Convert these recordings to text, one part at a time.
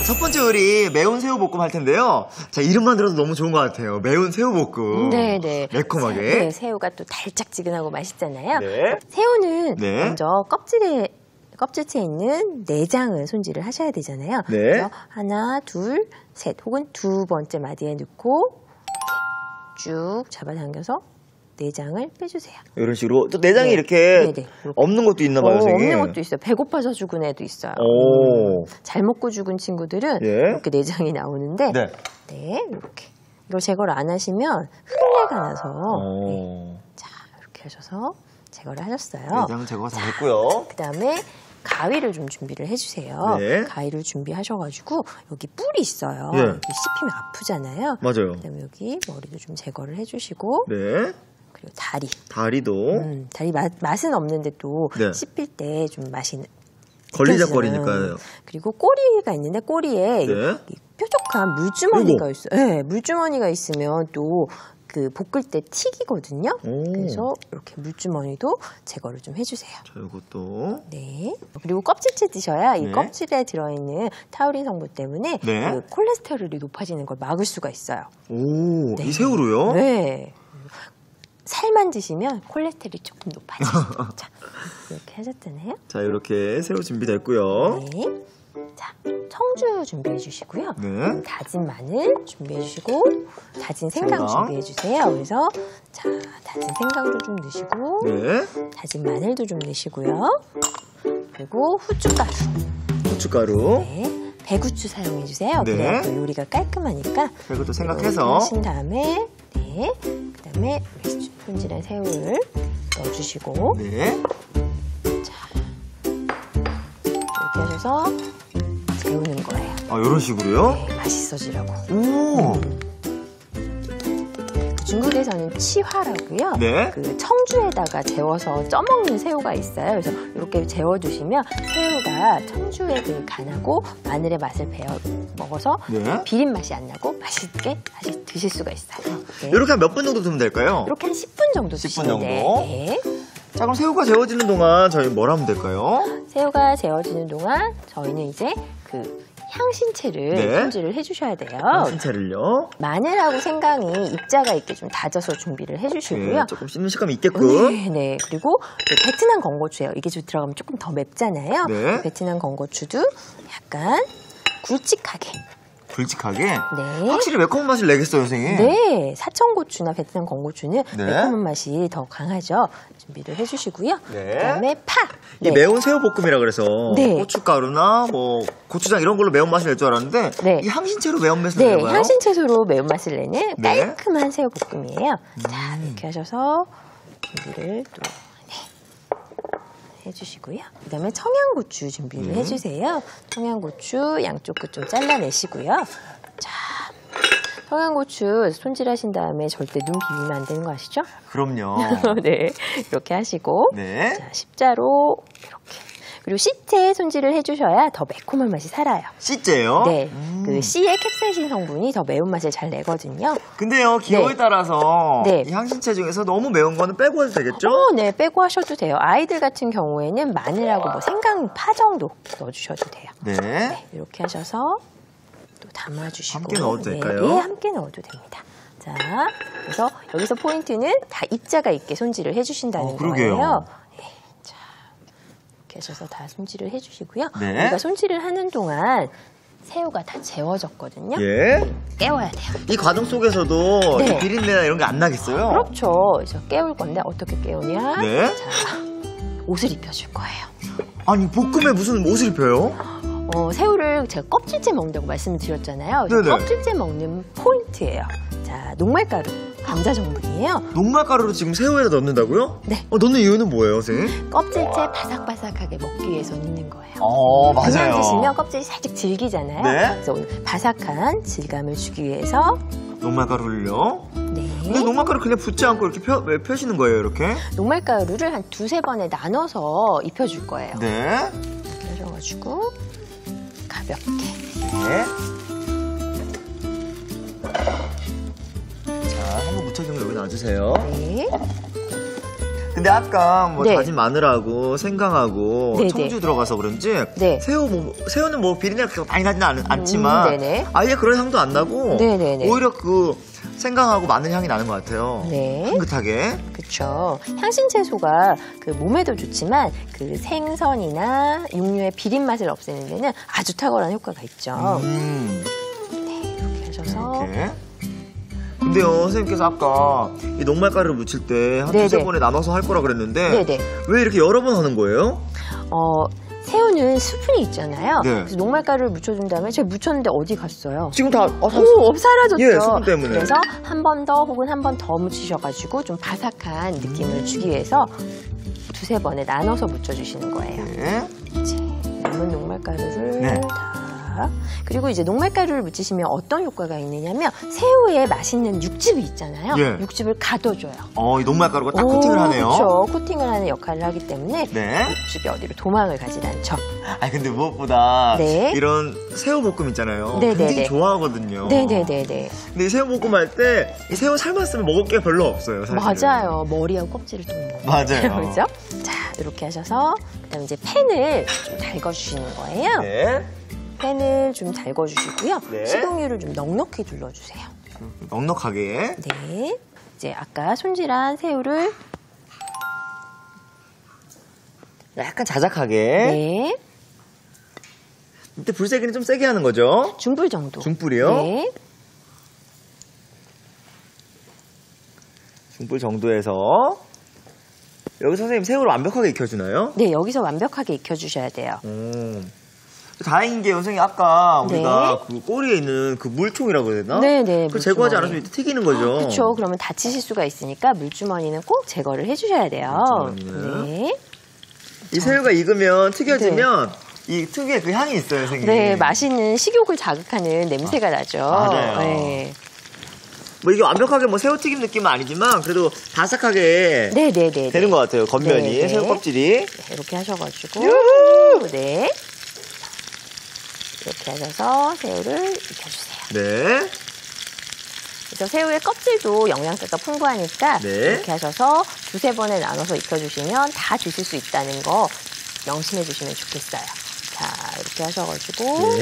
첫 번째 요리 매운 새우볶음 할 텐데요. 자, 이름만 들어도 너무 좋은 것 같아요. 매운 새우볶음. 네, 새우가 또 달짝지근하고 맛있잖아요. 네. 새우는 먼저 껍질째 있는 내장을 손질을 하셔야 되잖아요. 네. 그래서 하나, 둘, 셋 혹은 두 번째 마디에 넣고 쭉 잡아당겨서 내장을 빼주세요. 이런 식으로. 또 내장이 이렇게 없는 것도 있나 봐요, 선생님. 없는 것도 있어요. 배고파서 죽은 애도 있어요. 잘 먹고 죽은 친구들은 이렇게 내장이 나오는데 이렇게. 이걸 제거를 안 하시면 흙내가 나서 자, 이렇게 하셔서 제거를 하셨어요. 내장 제거가 다 됐고요. 그 다음에 가위를 좀 준비를 해주세요. 가위를 준비하셔가지고 여기 뿔이 있어요. 씹히면 아프잖아요. 맞아요. 그다음에 여기 머리도 좀 제거를 해주시고 그리고 다리도 다리 맛은 없는데 또 씹힐 때 좀 맛이 걸리적거리니까요. 그리고 꼬리가 있는데 꼬리에 뾰족한 물주머니가 있어요. 네, 물주머니가 있으면 또 그 볶을 때 튀기거든요. 그래서 이렇게 물주머니도 제거를 좀 해주세요. 자, 이것도. 네. 그리고 껍질째 드셔야 이 껍질에 들어있는 타우린 성분 때문에 그 콜레스테롤이 높아지는 걸 막을 수가 있어요. 이 새우로요? 네. 살만 드시면 콜레스테롤이 조금 높아져요. 자, 이렇게 하셨잖아요. 자, 이렇게 새우 준비됐고요. 자, 청주 준비해 주시고요. 다진 마늘 준비해 주시고 다진 생강 준비해 주세요. 그래서 자, 다진 생강도 좀 넣으시고 다진 마늘도 좀 넣으시고요. 그리고 후춧가루. 배후추 사용해 주세요. 그래야 또 요리가 깔끔하니까. 배고도 생각해서 하신 다음에 그다음에 손질한 새우를 넣어주시고 자, 이렇게 하셔서 재우는 거예요. 이런 식으로요? 네, 맛있어지라고. 중국에서는 치화라고요. 그 청주에다가 재워서 쪄먹는 새우가 있어요. 그래서 이렇게 재워두시면 새우가 청주의 그 간하고 마늘의 맛을 배어 먹어서 비린 맛이 안 나고 맛있게 다시 드실 수가 있어요. 이렇게 한 몇 분 정도 두면 될까요? 이렇게 한 10분 정도 10분 정도? 자, 그럼 새우가 재워지는 동안 저희 뭘 하면 될까요? 새우가 재워지는 동안 저희는 이제 그 향신채를 손질을 해주셔야 돼요. 향신채를요? 마늘하고 생강이 입자가 있게 좀 다져서 준비를 해주시고요. 조금 씹는 식감이 있게끔. 네. 그리고 베트남 건고추예요. 이게 좀 들어가면 조금 더 맵잖아요. 베트남 건고추도 약간 굵직하게. 확실히 매콤한 맛을 내겠어요, 선생님? 네. 사천고추나 베트남 건고추는 매콤한 맛이 더 강하죠. 준비를 해주시고요. 그다음에 파. 이 매운 새우볶음이라 그래서 고춧가루나 뭐 고추장 이런 걸로 매운맛을 낼 줄 알았는데 이 향신채로 매운맛을 내나요? 향신채소로 매운맛을 내는 깔끔한 새우볶음이에요. 자, 이렇게 하셔서 준비를 또 해주시고요. 그 다음에 청양고추 준비를 해주세요. 청양고추 양쪽 끝 좀 잘라내시고요. 자, 청양고추 손질하신 다음에 절대 눈 비비면 안 되는 거 아시죠? 그럼요. 네, 이렇게 하시고 자, 십자로 이렇게. 그리고 씨째 손질을 해주셔야 더 매콤한 맛이 살아요. 씨째요? 네, 그 씨의 캡사이신 성분이 더 매운맛을 잘 내거든요. 근데요, 기호에 따라서 이 향신채 중에서 너무 매운 거는 빼고 해도 되겠죠? 네, 빼고 하셔도 돼요. 아이들 같은 경우에는 마늘하고 뭐 생강, 파 정도 넣어주셔도 돼요. 네, 이렇게 하셔서 또 담아주시고 함께 넣어도 될까요? 네, 함께 넣어도 됩니다. 자, 그래서 여기서 포인트는 다 입자가 있게 손질을 해주신다는 거예요. 이렇게 하셔서 다 손질을 해주시고요. 우리가 손질을 하는 동안 새우가 다 재워졌거든요. 깨워야 돼요. 이 과정 속에서도 이 비린내나 이런 게 안 나겠어요? 그렇죠. 그래서 깨울 건데 어떻게 깨우냐? 자, 옷을 입혀줄 거예요. 아니, 볶음에 무슨 옷을 입혀요? 새우를 제가 껍질째 먹는다고 말씀을 드렸잖아요. 껍질째 먹는 포인트예요. 자, 녹말가루, 감자 전분이에요. 녹말가루를 지금 새우에다 넣는다고요? 네. 넣는 이유는 뭐예요, 선생님? 껍질째 바삭바삭하게 먹기 위해서 넣는 거예요. 맞아요. 그냥 드시면 껍질이 살짝 질기잖아요. 그래서 오늘 바삭한 질감을 주기 위해서 녹말가루를요? 근데 녹말가루 그냥 붓지 않고 이렇게 펴시는 거예요, 이렇게? 녹말가루를 한 두세 번에 나눠서 입혀줄 거예요. 이렇게 하셔가지고 가볍게. 자, 한번 묻혀주면 여기 놔주세요. 근데 아까 뭐 다진 마늘하고 생강하고 청주 들어가서 그런지 새우는 뭐 비린내가 그렇게 많이 나지는 않지만 아예 그런 향도 안 나고 오히려 그 생강하고 마늘 향이 나는 것 같아요. 향긋하게. 그렇죠. 향신 채소가 그 몸에도 좋지만 그 생선이나 육류의 비린 맛을 없애는 데는 아주 탁월한 효과가 있죠. 이렇게 하셔서. 근데요, 선생님께서 아까 이 녹말가루를 묻힐 때 한 두세 번에 나눠서 할 거라 그랬는데 왜 이렇게 여러 번 하는 거예요? 새우는 수분이 있잖아요. 그래서 녹말가루를 묻혀준 다음에 제가 묻혔는데 어디 갔어요? 지금 다 사라졌죠. 예, 수분 때문에. 그래서 한 번 더 혹은 한 번 더 묻히셔가지고 좀 바삭한 느낌을 주기 위해서 두세 번에 나눠서 묻혀주시는 거예요. 남은 녹말가루를 다. 그리고 이제 녹말가루를 묻히시면 어떤 효과가 있느냐면 새우에 맛있는 육즙이 있잖아요. 육즙을 가둬줘요. 이 녹말가루가 딱 코팅을 하네요. 그렇죠. 코팅을 하는 역할을 하기 때문에 육즙이 어디로 도망을 가지 않죠. 근데 무엇보다 이런 새우볶음 있잖아요. 굉장히 좋아하거든요. 근데 이 새우볶음 할 때 이 새우 삶았으면 먹을 게 별로 없어요. 사실은. 맞아요. 머리하고 껍질을 좀 먹어요. 맞아요. 그렇죠? 자, 이렇게 하셔서 그다음에 이제 팬을 좀 달궈주시는 거예요. 팬을 좀 달궈주시고요. 식용유를 좀 넉넉히 둘러주세요. 넉넉하게. 이제 아까 손질한 새우를 약간 자작하게. 이때 불세기는 좀 세게 하는 거죠? 중불 정도. 중불이요? 중불 정도에서 여기서 선생님 새우를 완벽하게 익혀주나요? 네, 여기서 완벽하게 익혀주셔야 돼요. 다행인 게 선생님 아까 우리가 그 꼬리에 있는 그 물총이라고 해야 되나? 그걸 제거하지 않았으면 이때 튀기는 거죠. 그렇죠. 그러면 다치실 수가 있으니까 물주머니는 꼭 제거를 해주셔야 돼요. 이 새우가 익으면 튀겨지면 이 특유의 그 향이 있어요, 선생님. 맛있는 식욕을 자극하는 냄새가 나죠. 맞아요. 뭐 이게 완벽하게 뭐 새우튀김 느낌은 아니지만 그래도 바삭하게 되는 것 같아요. 겉면이 새우 껍질이 이렇게 하셔가지고 이렇게 하셔서 새우를 익혀주세요. 그래서 새우의 껍질도 영양가가 풍부하니까 이렇게 하셔서 두세 번에 나눠서 익혀주시면 다 드실 수 있다는 거 명심해 주시면 좋겠어요. 자, 이렇게 하셔가지고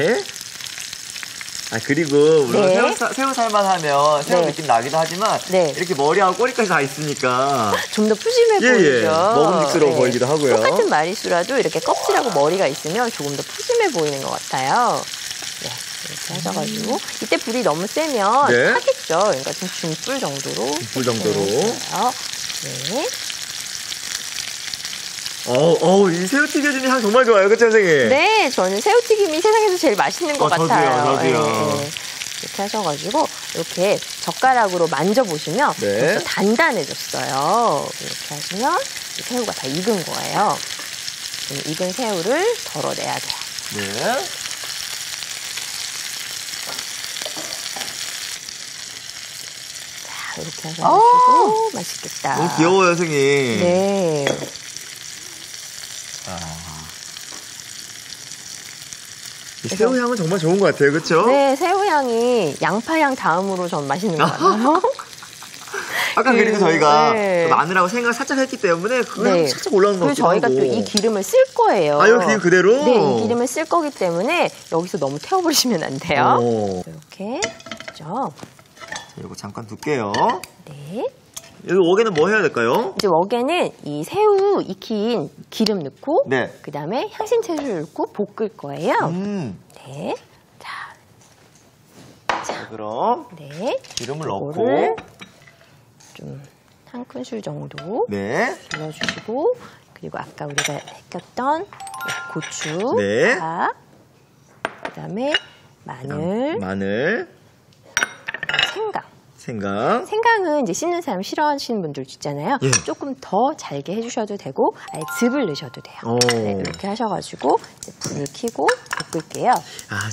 그리고 물론 새우 살만 하면 새우 느낌 나기도 하지만 이렇게 머리하고 꼬리까지 다 있으니까 좀 더 푸짐해 보이죠. 먹음직스러워 보이기도 하고요. 똑같은 마리수라도 이렇게 껍질하고 머리가 있으면 조금 더 푸짐해 보이는 것 같아요. 이렇게 하셔가지고 이때 불이 너무 세면 타겠죠. 그러니까 좀 중불 정도로. 이 새우튀겨주는 향 정말 좋아요. 그쵸, 선생님? 네, 저는 새우튀김이 세상에서 제일 맛있는 것 같아요. 저도요. 이렇게 하셔가지고 이렇게 젓가락으로 만져보시면 벌써 단단해졌어요. 이렇게 하시면 새우가 다 익은 거예요. 익은 새우를 덜어내야 돼요. 자, 이렇게 하셔가지고 맛있겠다. 너무 귀여워요, 선생님. 새우 향은 정말 좋은 것 같아요, 그렇죠? 네, 새우 향이 양파향 다음으로 전 맛있는 것 같아요. 아까 그리고 저희가 마늘하고 생강 살짝 했기 때문에 그거 살짝 올라오는 것 같기도 하고. 그리고 저희가 또 이 기름을 쓸 거예요. 여기 그대로? 네, 이 기름을 쓸 거기 때문에 여기서 너무 태워버리시면 안 돼요. 이렇게 했죠. 이거 잠깐 둘게요. 여기 웍에는 뭐 해야 될까요? 이제 웍에는 이 새우 익힌 기름 넣고 그 다음에 향신 채소를 넣고 볶을 거예요. 자, 그럼 기름을 넣고 좀 한 큰술 정도 눌러주시고 그리고 아까 우리가 익혔던 고추, 파, 그 다음에 마늘, 생강은 이제 씹는 사람 싫어하시는 분들 있잖아요. 조금 더 잘게 해주셔도 되고 아예 즙을 넣으셔도 돼요. 이렇게 하셔가지고 이제 불을 켜고 볶을게요.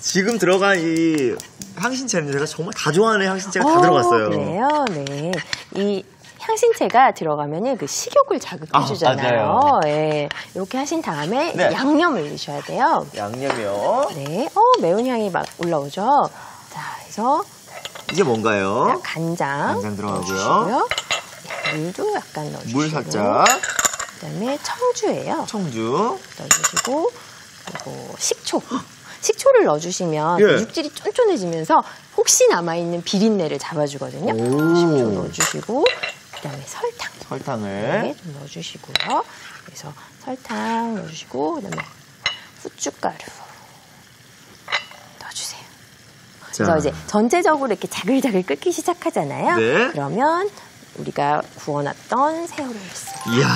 지금 들어간 이 향신채는 제가 정말 다 좋아하는 향신채가 다 들어갔어요. 그래요? 이 향신채가 들어가면 그 식욕을 자극해주잖아요. 이렇게 하신 다음에 양념을 넣으셔야 돼요. 양념이요? 매운 향이 막 올라오죠. 자, 그래서 이게 뭔가요? 간장 들어가고요. 물도 약간 넣어주시고 물 살짝. 그다음에 청주예요. 청주 넣어주시고 그리고 식초를 넣어주시면 예. 육질이 쫀쫀해지면서 혹시 남아있는 비린내를 잡아주거든요. 식초 넣어주시고 그다음에 설탕을 네, 좀 넣어주시고요. 그래서 설탕 넣어주시고 그다음에 후춧가루 넣어주세요. 자. 그래서 이제 전체적으로 이렇게 자글자글 끓기 시작하잖아요. 네. 그러면 우리가 구워놨던 새우를 넣습니다. 이야,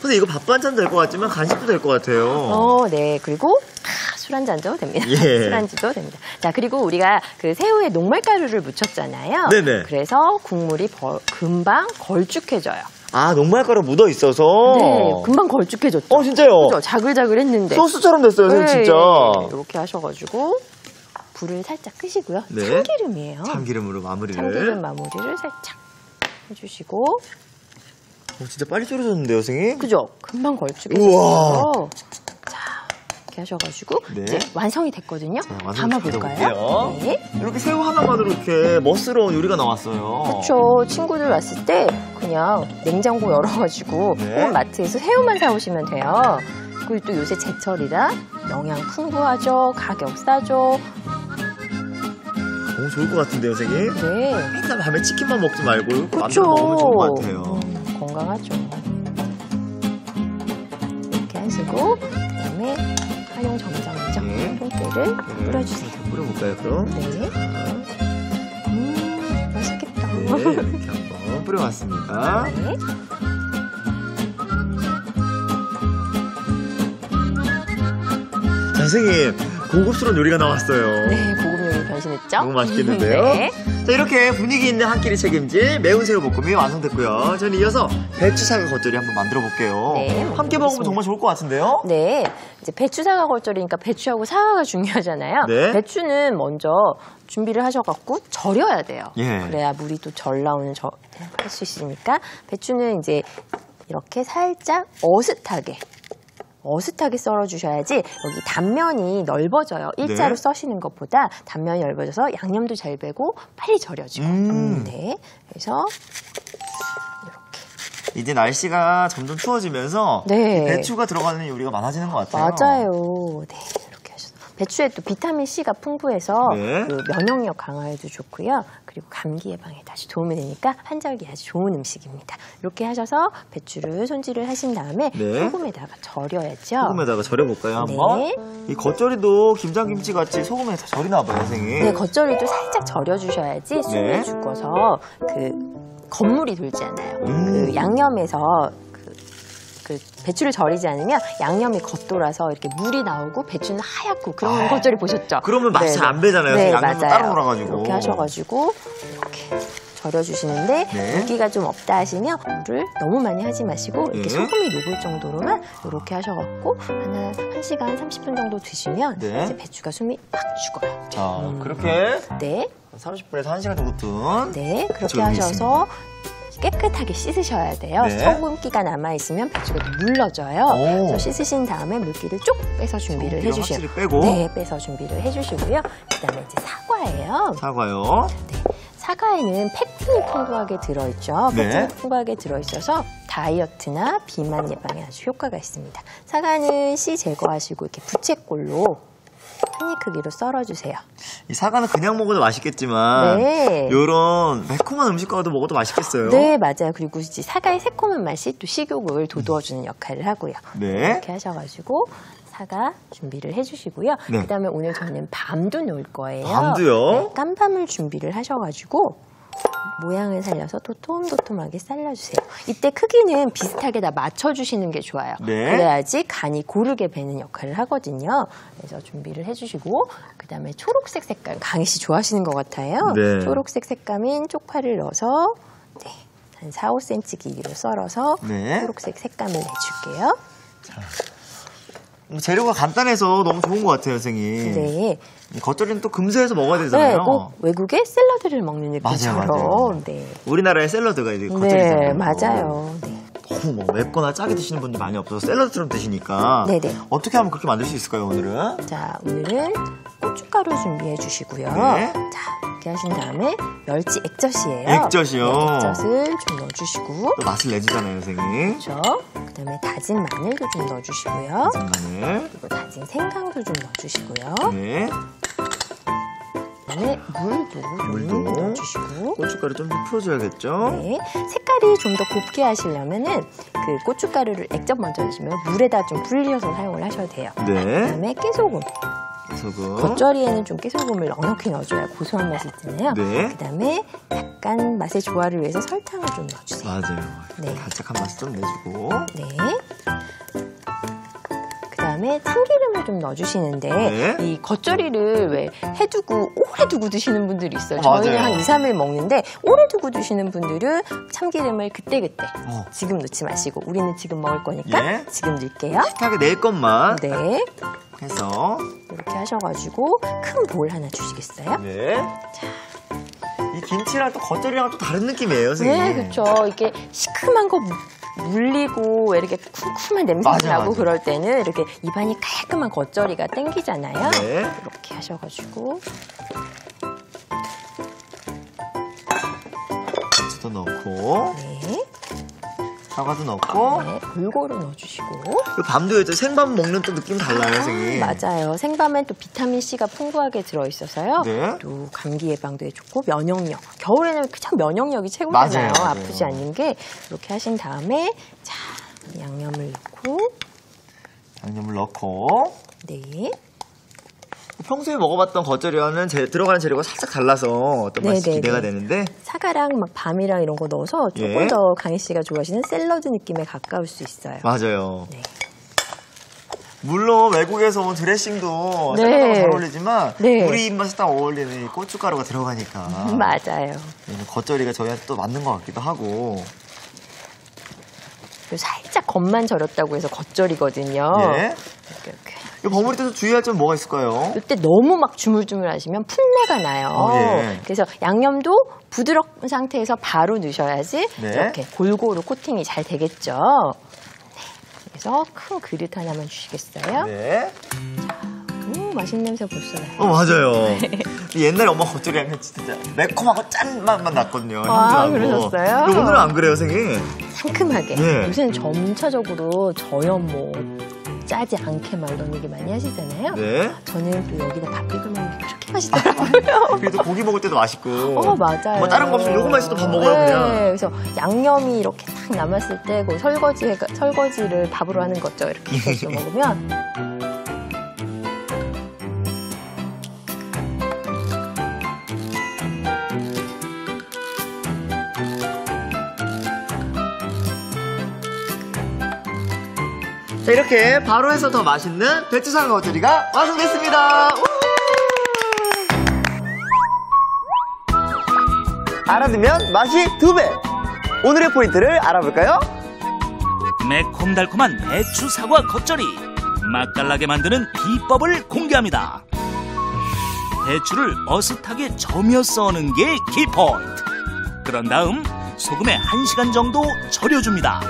근데 이거 밥 반찬 될 것 같지만 간식도 될 것 같아요. 네. 그리고 술 한 잔도 됩니다. 예. 술 한잔도 됩니다. 자, 그리고 우리가 그 새우에 녹말가루를 묻혔잖아요. 네네. 그래서 국물이 금방 걸쭉해져요. 아, 녹말가루 묻어 있어서? 네, 금방 걸쭉해졌죠. 진짜요? 그죠? 자글자글했는데. 소스처럼 됐어요, 네, 진짜. 이렇게 하셔가지고 불을 살짝 끄시고요. 네. 참기름이에요. 참기름으로 마무리를. 참기름 마무리를 살짝 해주시고. 진짜 빨리 졸여졌는데요, 선생님? 그죠? 금방 걸쭉해졌어요. 자, 이렇게 하셔가지고 네. 이제 완성이 됐거든요. 자, 담아볼까요? 네. 이렇게 새우 하나만으로 이렇게 멋스러운 요리가 나왔어요. 그렇죠. 친구들 왔을 때 그냥 냉장고 열어가지고 네. 마트에서 새우만 사오시면 돼요. 그리고 또 요새 제철이라 영양 풍부하죠. 가격 싸죠. 너무 좋을 것 같은데요, 선생님? 네. 맨날 밤에 치킨만 먹지 말고 그렇죠. 먹으면 좋을 것 같아요. 건강하죠. 이렇게 하시고 그다음에 활용 정성이죠. 네. 통깨를 뿌려주세요. 뿌려볼까요, 그럼? 네. 맛있겠다. 네, 이렇게 한번 뿌려봤습니다. 네. 자, 선생님, 고급스러운 요리가 나왔어요. 네, 고급 요리 변신했죠? 너무 맛있겠는데요? 네. 자, 이렇게 분위기 있는 한 끼를 책임질 매운 새우 볶음이 완성됐고요. 저는 이어서 배추사과 겉절이 한번 만들어 볼게요. 네, 함께 먹으면 정말 좋을 것 같은데요? 네, 이제 배추사과 겉절이니까 배추하고 사과가 중요하잖아요. 네. 배추는 먼저 준비를 하셔갖고 절여야 돼요. 예. 그래야 물이 또 절 나오는 할 수 있으니까 배추는 이제 이렇게 살짝 어슷하게 썰어주셔야지 여기 단면이 넓어져요. 일자로 네. 써시는 것보다 단면이 넓어져서 양념도 잘 배고 빨리 절여지고. 네, 그래서 이렇게. 이제 날씨가 점점 추워지면서 네. 배추가 들어가는 요리가 많아지는 것 같아요. 맞아요. 네, 이렇게 하셔서 배추에 또 비타민 C가 풍부해서 네. 그 면역력 강화에도 좋고요. 그리고 감기 예방에 다시 도움이 되니까 한절기 아주 좋은 음식입니다. 이렇게 하셔서 배추를 손질을 하신 다음에 네. 소금에다가 절여야죠. 소금에다가 절여볼까요, 한번? 네. 이 겉절이도 김장김치 같이 소금에 다 절이나 봐요, 선생님. 네, 겉절이도 살짝 절여주셔야지 숨이 네. 죽어서 그 건물이 돌지 않아요. 그 양념에서 그 배추를 절이지 않으면 양념이 겉돌아서 이렇게 물이 나오고 배추는 하얗고 그런 겉절이 보셨죠? 그러면 맛이 잘 안 배잖아요. 네, 양념을 맞아요. 따로 놀아가지고. 이렇게 하셔가지고 이렇게 절여주시는데 네. 물기가 좀 없다 하시면 물을 너무 많이 하지 마시고 이렇게 소금이 녹을 정도로만 이렇게 하셔갖고 한 1시간 30분 정도 드시면 네. 이제 배추가 숨이 팍 죽어요. 자, 그렇게 네. 30분에서 1시간 정도 둔 네, 그렇게 하셔서 깨끗하게 씻으셔야 돼요. 네. 소금기가 남아있으면 배추가 물러져요. 그래서 씻으신 다음에 물기를 쭉 빼서 준비를 해주시고. 빼고. 네, 빼서 준비를 해주시고요. 그 다음에 이제 사과예요. 사과요. 네, 사과에는 팩틴이 풍부하게 들어있죠. 팩틴이 네. 풍부하게 들어있어서 다이어트나 비만 예방에 아주 효과가 있습니다. 사과는 씨 제거하시고 이렇게 부채꼴로 한 입 크기로 썰어주세요. 이 사과는 그냥 먹어도 맛있겠지만 네. 이런 매콤한 음식과도 먹어도 맛있겠어요. 네, 맞아요. 그리고 이제 사과의 새콤한 맛이 또 식욕을 돋워주는 역할을 하고요. 네. 이렇게 하셔가지고 사과 준비를 해주시고요. 네. 그다음에 오늘 저는 밤도 놓을 거예요. 밤도요? 네, 깐밤을 준비를 하셔가지고 모양을 살려서 도톰도톰하게 잘라주세요. 이때 크기는 비슷하게 다 맞춰주시는 게 좋아요. 네. 그래야지 간이 고르게 배는 역할을 하거든요. 그래서 준비를 해주시고 그 다음에 초록색 색깔, 강희 씨 좋아하시는 것 같아요. 네. 초록색 색감인 쪽파를 넣어서 네, 한 4, 5cm 길이로 썰어서 네. 초록색 색감을 내줄게요. 자. 재료가 간단해서 너무 좋은 것 같아요, 선생님. 네. 겉절이는 또 금세해서 먹어야 되잖아요. 네, 꼭 외국의 샐러드를 먹는 느낌처럼. 맞아요. 네. 우리나라의 샐러드가 이제 겉절이잖아요. 네, 맞아요. 네. 너무 뭐 맵거나 짜게 드시는 분들이 많이 없어서 샐러드처럼 드시니까 네네. 어떻게 하면 그렇게 만들 수 있을까요, 오늘은? 자, 오늘은 고춧가루 준비해 주시고요. 네. 자, 이렇게 하신 다음에 멸치 액젓이에요. 액젓이요? 네, 액젓을 좀 넣어주시고. 또 맛을 내주잖아요, 선생님. 그렇죠. 그 다음에 다진 마늘도 좀 넣어주시고요. 다진 마늘. 그리고 다진 생강도 좀 넣어주시고요. 네. 그다음에 물도 넣어주시고. 고춧가루 좀 풀어줘야겠죠? 네. 색깔이 좀 더 곱게 하시려면은 그 고춧가루를 액젓 먼저 넣으시면 물에다 좀 불려서 사용을 하셔도 돼요. 네. 그다음에 깨소금. 소금. 겉절이에는 좀 깨소금을 넉넉히 넣어줘야 고소한 맛이 있잖아요. 네. 그다음에 약간 맛의 조화를 위해서 설탕을 좀 넣어주세요. 맞아요. 네. 달짝한 맛을 좀 내주고. 네. 그다음에 참기름을 좀 넣어주시는데 네. 이 겉절이를 왜 해두고 오래 두고 드시는 분들이 있어요. 저희는 맞아요. 한 2, 3일 먹는데 오래 두고 드시는 분들은 참기름을 그때그때 지금 넣지 마시고 우리는 지금 먹을 거니까 예. 지금 넣을게요. 식탁에 낼 것만 네. 해서 이렇게 하셔가지고 큰 볼 하나 주시겠어요? 네. 이 김치랑 또 겉절이랑 또 다른 느낌이에요, 선생님. 네, 그렇죠. 이게 시큼한 거 물리고 이렇게 쿰쿰한 냄새 나고 그럴 때는 이렇게 입안이 깔끔한 겉절이가 땡기잖아요. 네. 이렇게 하셔가지고 고추도 넣고 네. 사과도 넣고 네, 골고루 넣어주시고. 밤도 이제 생밤 먹는 또 느낌 달라요, 선생님. 맞아요. 생밤엔 또 비타민C가 풍부하게 들어있어서요. 네. 또 감기 예방도 해주고 면역력. 겨울에는 참 면역력이 최고잖아요. 맞아요. 아프지 않는 게. 이렇게 하신 다음에 자 양념을 넣고 양념을 넣고 네. 평소에 먹어봤던 겉절이와는 들어가는 재료가 살짝 달라서 어떤 맛이 기대가 되는데 사과랑 막 밤이랑 이런 거 넣어서 조금 더 강희 씨가 좋아하시는 샐러드 느낌에 가까울 수 있어요. 맞아요. 네. 물론 외국에서 온 드레싱도 샐러드가 잘 어울리지만 우리 입맛에 딱 어울리는 이 고춧가루가 들어가니까 맞아요. 겉절이가 저희한테 또 맞는 것 같기도 하고 살짝 겉만 절였다고 해서 겉절이거든요. 네. 이렇게. 버무릴 때도 주의할 점 뭐가 있을까요? 이때 너무 막 주물주물 하시면 풋내가 나요. 예. 그래서 양념도 부드러운 상태에서 바로 넣으셔야지 이렇게 골고루 코팅이 잘 되겠죠. 네. 그래서 큰 그릇 하나만 주시겠어요? 네. 맛있는 냄새 벌써 나요. 맞아요. 옛날에 엄마 겉절이 하면 진짜 매콤하고 짠 맛만 났거든요. 그러셨어요? 오늘은 안 그래요, 선생님? 상큼하게. 요새는 점차적으로 저염 짜지 않게 막 이런 얘기 많이 하시잖아요. 네. 저는 또 여기다 밥 비벼 먹는 게 그렇게 맛있더라고요. 그래도 고기 먹을 때도 맛있고. 맞아요. 뭐 다른 거 없으면 요것만 있어도 밥 먹어요, 그냥. 그래서 양념이 이렇게 딱 남았을 때 그 설거지를 밥으로 하는 거죠. 이렇게 해서 먹으면. 자, 이렇게 바로 해서 더 맛있는 배추사과 겉절이가 완성됐습니다. 알아두면 맛이 2배. 오늘의 포인트를 알아볼까요? 매콤달콤한 배추사과 겉절이. 맛깔나게 만드는 비법을 공개합니다. 배추를 머슷하게 저며 써는 게 키포인트. 그런 다음 소금에 1시간 정도 절여줍니다.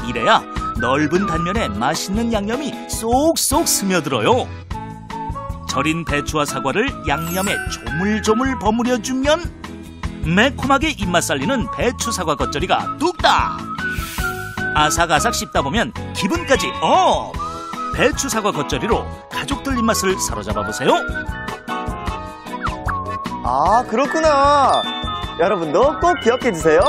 이래야 넓은 단면에 맛있는 양념이 쏙쏙 스며들어요. 절인 배추와 사과를 양념에 조물조물 버무려주면 매콤하게 입맛 살리는 배추 사과 겉절이가 뚝딱! 아삭아삭 씹다 보면 기분까지 업! 배추 사과 겉절이로 가족들 입맛을 사로잡아보세요. 그렇구나. 여러분도 꼭 기억해주세요.